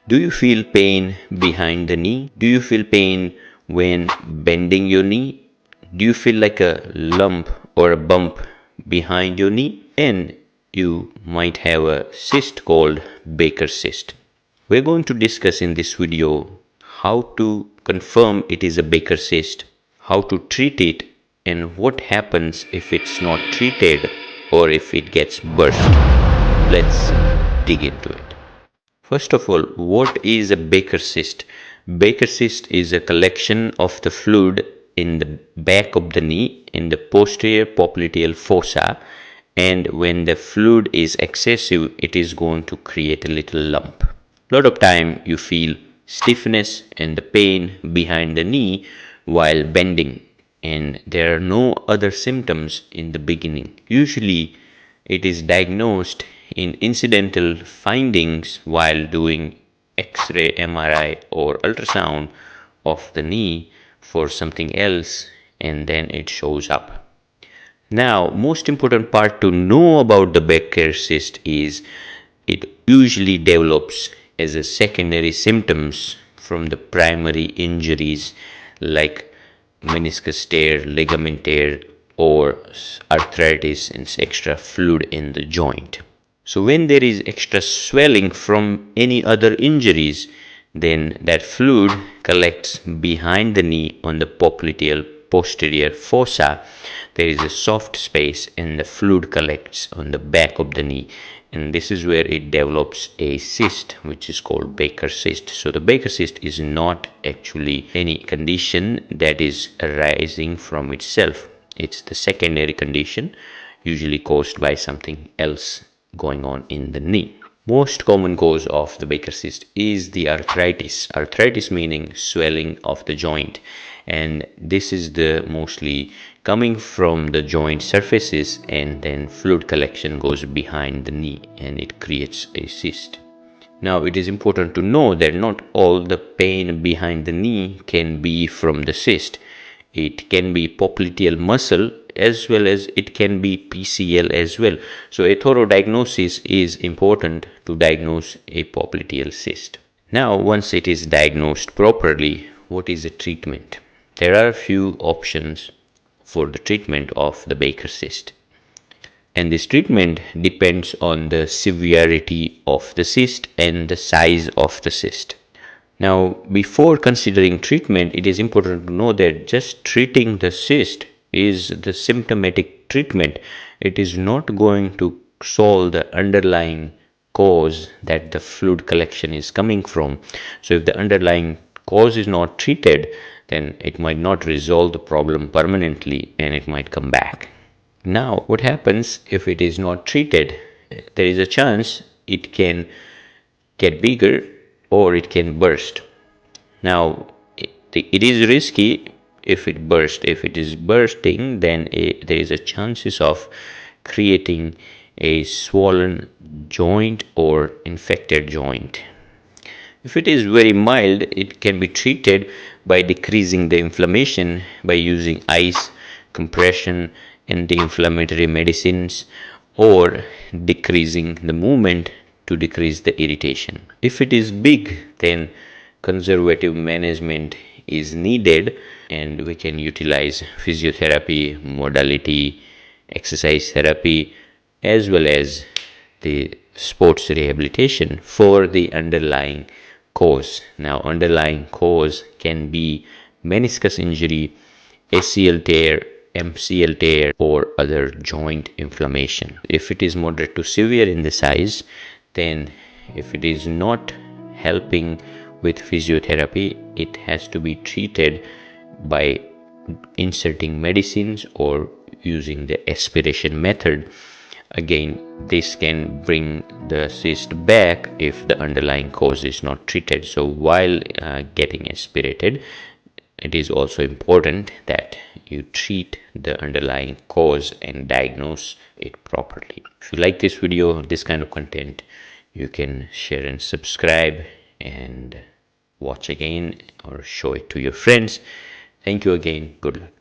Do you feel pain behind the knee? Do you feel pain when bending your knee? Do you feel like a lump or a bump behind your knee? Then you might have a cyst called Baker's cyst. We're going to discuss in this video how to confirm it is a Baker's cyst, how to treat it, and what happens if it's not treated or if it gets burst. Let's dig into it. First of all, what is a Baker's cyst? Baker's cyst is a collection of the fluid in the back of the knee in the posterior popliteal fossa, and when the fluid is excessive, it is going to create a little lump. A lot of time you feel stiffness and the pain behind the knee while bending, and there are no other symptoms in the beginning. Usually it is diagnosed in incidental findings while doing X-ray, MRI or ultrasound of the knee for something else, and then it shows up. Now, most important part to know about the Baker's cyst is it usually develops as a secondary symptoms from the primary injuries like meniscus tear, ligament tear, or arthritis and extra fluid in the joint. So when there is extra swelling from any other injuries, then that fluid collects behind the knee on the popliteal posterior fossa. There is a soft space and the fluid collects on the back of the knee, and this is where it develops a cyst which is called Baker's cyst. So the Baker's cyst is not actually any condition that is arising from itself. It's the secondary condition usually caused by something else going on in the knee. Most common cause of the Baker's cyst is the arthritis. Arthritis meaning swelling of the joint, and this is the mostly coming from the joint surfaces, and then fluid collection goes behind the knee and it creates a cyst. Now it is important to know that not all the pain behind the knee can be from the cyst. It can be popliteal muscle as well as it can be PCL as well. So a thorough diagnosis is important to diagnose a popliteal cyst. Now once it is diagnosed properly, what is the treatment? There are a few options for the treatment of the Baker's cyst. And this treatment depends on the severity of the cyst and the size of the cyst. Now, before considering treatment, it is important to know that just treating the cyst is the symptomatic treatment. It is not going to solve the underlying cause that the fluid collection is coming from. So if the underlying cause is not treated, then it might not resolve the problem permanently and it might come back. Now, what happens if it is not treated? There is a chance it can get bigger or it can burst. Now, it is risky if it bursts. If it is bursting, then there is a chances of creating a swollen joint or infected joint. If it is very mild, it can be treated by decreasing the inflammation by using ice, compression, anti-inflammatory medicines, or decreasing the movement to decrease the irritation. If it is big, then conservative management is needed, and we can utilize physiotherapy modality, exercise therapy, as well as the sports rehabilitation for the underlying cause. Now, underlying cause can be meniscus injury, ACL tear, MCL tear, or other joint inflammation. If it is moderate to severe in the size, then if it is not helping with physiotherapy, it has to be treated by inserting medicines or using the aspiration method. Again, this can bring the cyst back if the underlying cause is not treated. So while getting aspirated, it is also important that you treat the underlying cause and diagnose it properly. If you like this video, this kind of content, you can share and subscribe and watch again or show it to your friends. Thank you again. Good luck.